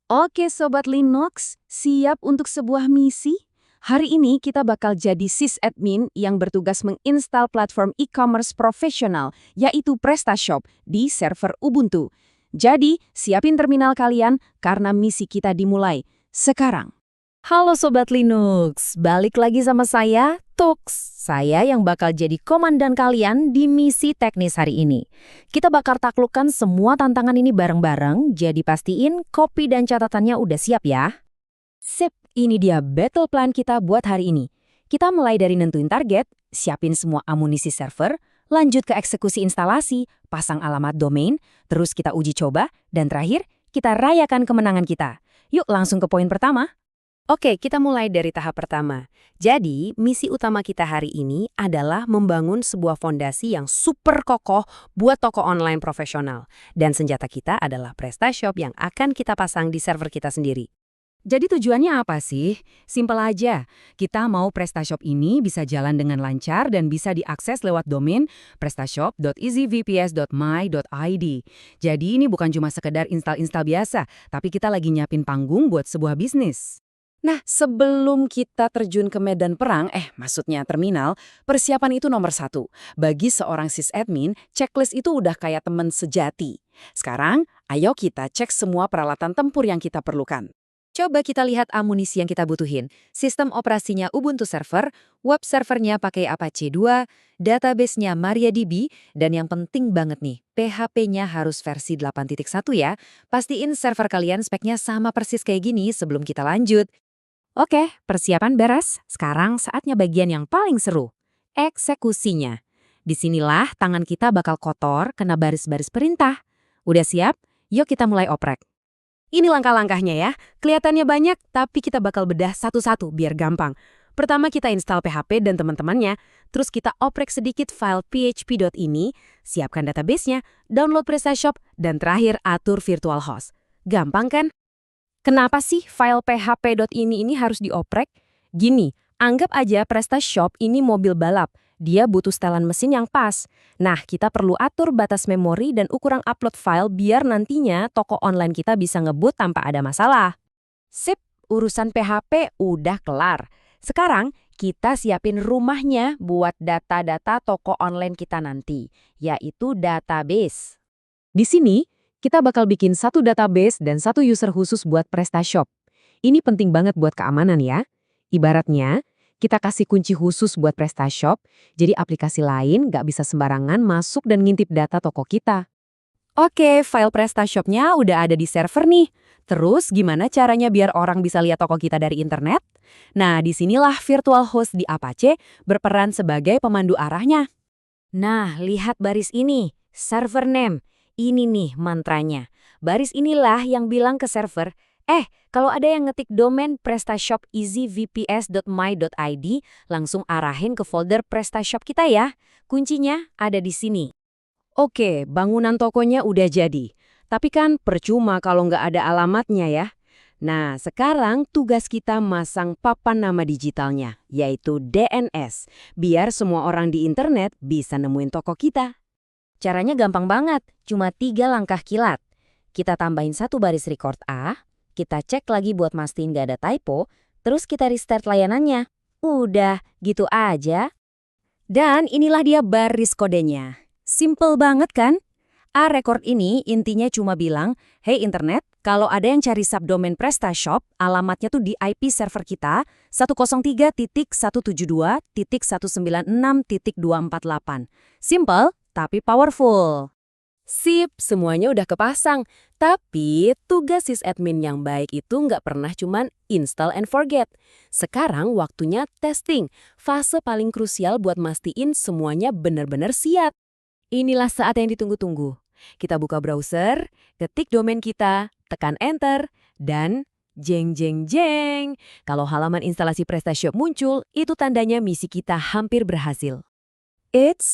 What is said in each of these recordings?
Oke Sobat Linux, siap untuk sebuah misi? Hari ini kita bakal jadi sysadmin yang bertugas menginstal platform e-commerce profesional, yaitu PrestaShop, di server Ubuntu. Jadi, siapin terminal kalian karena misi kita dimulai sekarang. Halo Sobat Linux, balik lagi sama saya, Tux. Saya yang bakal jadi komandan kalian di misi teknis hari ini. Kita bakal taklukkan semua tantangan ini bareng-bareng, jadi pastiin kopi dan catatannya udah siap ya. Sip, ini dia battle plan kita buat hari ini. Kita mulai dari nentuin target, siapin semua amunisi server, lanjut ke eksekusi instalasi, pasang alamat domain, terus kita uji coba, dan terakhir, kita rayakan kemenangan kita. Yuk langsung ke poin pertama. Oke, kita mulai dari tahap pertama. Jadi, misi utama kita hari ini adalah membangun sebuah fondasi yang super kokoh buat toko online profesional. Dan senjata kita adalah PrestaShop yang akan kita pasang di server kita sendiri. Jadi tujuannya apa sih? Simpel aja, kita mau PrestaShop ini bisa jalan dengan lancar dan bisa diakses lewat domain prestashop.easyvps.my.id. Jadi ini bukan cuma sekedar install-install biasa, tapi kita lagi nyiapin panggung buat sebuah bisnis. Nah, sebelum kita terjun ke medan perang, maksudnya terminal, persiapan itu nomor satu. Bagi seorang sysadmin, checklist itu udah kayak teman sejati. Sekarang, ayo kita cek semua peralatan tempur yang kita perlukan. Coba kita lihat amunisi yang kita butuhin. Sistem operasinya Ubuntu Server, web servernya pakai Apache 2, database-nya MariaDB, dan yang penting banget nih, PHP-nya harus versi 8.1 ya. Pastiin server kalian speknya sama persis kayak gini sebelum kita lanjut. Oke, persiapan beres. Sekarang saatnya bagian yang paling seru. Eksekusinya. Disinilah tangan kita bakal kotor kena baris-baris perintah. Udah siap? Yuk kita mulai oprek. Ini langkah-langkahnya ya. Kelihatannya banyak, tapi kita bakal bedah satu-satu biar gampang. Pertama kita install PHP dan teman-temannya, terus kita oprek sedikit file php.ini, siapkan databasenya, download PrestaShop, dan terakhir atur virtual host. Gampang kan? Kenapa sih file php.ini harus dioprek? Gini, anggap aja PrestaShop ini mobil balap. Dia butuh setelan mesin yang pas. Nah, kita perlu atur batas memori dan ukuran upload file biar nantinya toko online kita bisa ngebut tanpa ada masalah. Sip, urusan PHP udah kelar. Sekarang, kita siapin rumahnya buat data-data toko online kita nanti, yaitu database. Di sini, kita bakal bikin satu database dan satu user khusus buat PrestaShop. Ini penting banget buat keamanan ya. Ibaratnya, kita kasih kunci khusus buat PrestaShop, jadi aplikasi lain nggak bisa sembarangan masuk dan ngintip data toko kita. Oke, file PrestaShop-nya udah ada di server nih. Terus gimana caranya biar orang bisa lihat toko kita dari internet? Nah, disinilah virtual host di Apache berperan sebagai pemandu arahnya. Nah, lihat baris ini, server name. Ini nih mantranya. Baris inilah yang bilang ke server, kalau ada yang ngetik domain PrestaShop easyvps.my.id, langsung arahin ke folder PrestaShop kita ya. Kuncinya ada di sini. Oke, bangunan tokonya udah jadi. Tapi kan percuma kalau nggak ada alamatnya ya. Nah, sekarang tugas kita masang papan nama digitalnya, yaitu DNS, biar semua orang di internet bisa nemuin toko kita. Caranya gampang banget, cuma 3 langkah kilat. Kita tambahin satu baris record A, kita cek lagi buat mastiin gak ada typo, terus kita restart layanannya. Udah, gitu aja. Dan inilah dia baris kodenya. Simple banget kan? A record ini intinya cuma bilang, hey internet, kalau ada yang cari subdomain PrestaShop, alamatnya tuh di IP server kita 103.172.196.248. Simple, tapi powerful. Sip, semuanya udah kepasang. Tapi tugas sysadmin yang baik itu nggak pernah cuman install and forget. Sekarang waktunya testing, fase paling krusial buat mastiin semuanya benar-benar siap. Inilah saat yang ditunggu-tunggu. Kita buka browser, ketik domain kita, tekan enter, dan jeng jeng jeng. Kalau halaman instalasi PrestaShop muncul, itu tandanya misi kita hampir berhasil.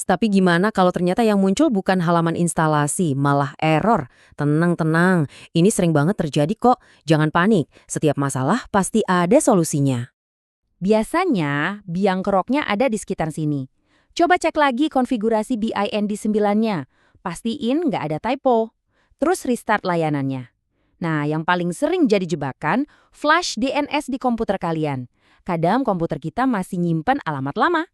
Tapi gimana kalau ternyata yang muncul bukan halaman instalasi, malah error? Tenang, ini sering banget terjadi kok. Jangan panik, setiap masalah pasti ada solusinya. Biasanya, biang keroknya ada di sekitar sini. Coba cek lagi konfigurasi BIND 9-nya. Pastiin nggak ada typo. Terus restart layanannya. Nah, yang paling sering jadi jebakan, flash DNS di komputer kalian. Kadang komputer kita masih nyimpen alamat lama.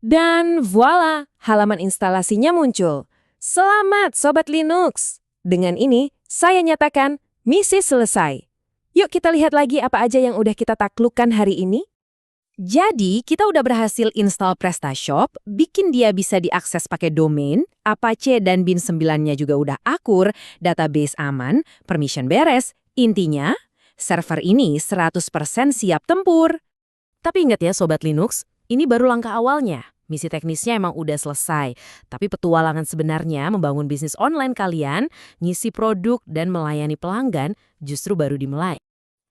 Dan voila, halaman instalasinya muncul. Selamat Sobat Linux! Dengan ini, saya nyatakan misi selesai. Yuk kita lihat lagi apa aja yang udah kita taklukkan hari ini. Jadi, kita udah berhasil install PrestaShop, bikin dia bisa diakses pakai domain, Apache dan bin 9-nya juga udah akur, database aman, permission beres. Intinya, server ini 100% siap tempur. Tapi ingat ya Sobat Linux, ini baru langkah awalnya. Misi teknisnya emang udah selesai, tapi petualangan sebenarnya membangun bisnis online kalian, ngisi produk dan melayani pelanggan justru baru dimulai.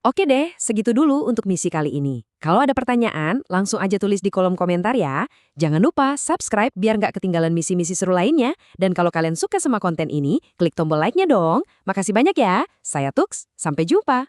Oke deh, segitu dulu untuk misi kali ini. Kalau ada pertanyaan, langsung aja tulis di kolom komentar ya. Jangan lupa subscribe biar nggak ketinggalan misi-misi seru lainnya. Dan kalau kalian suka sama konten ini, klik tombol like-nya dong. Makasih banyak ya. Saya Tux, sampai jumpa.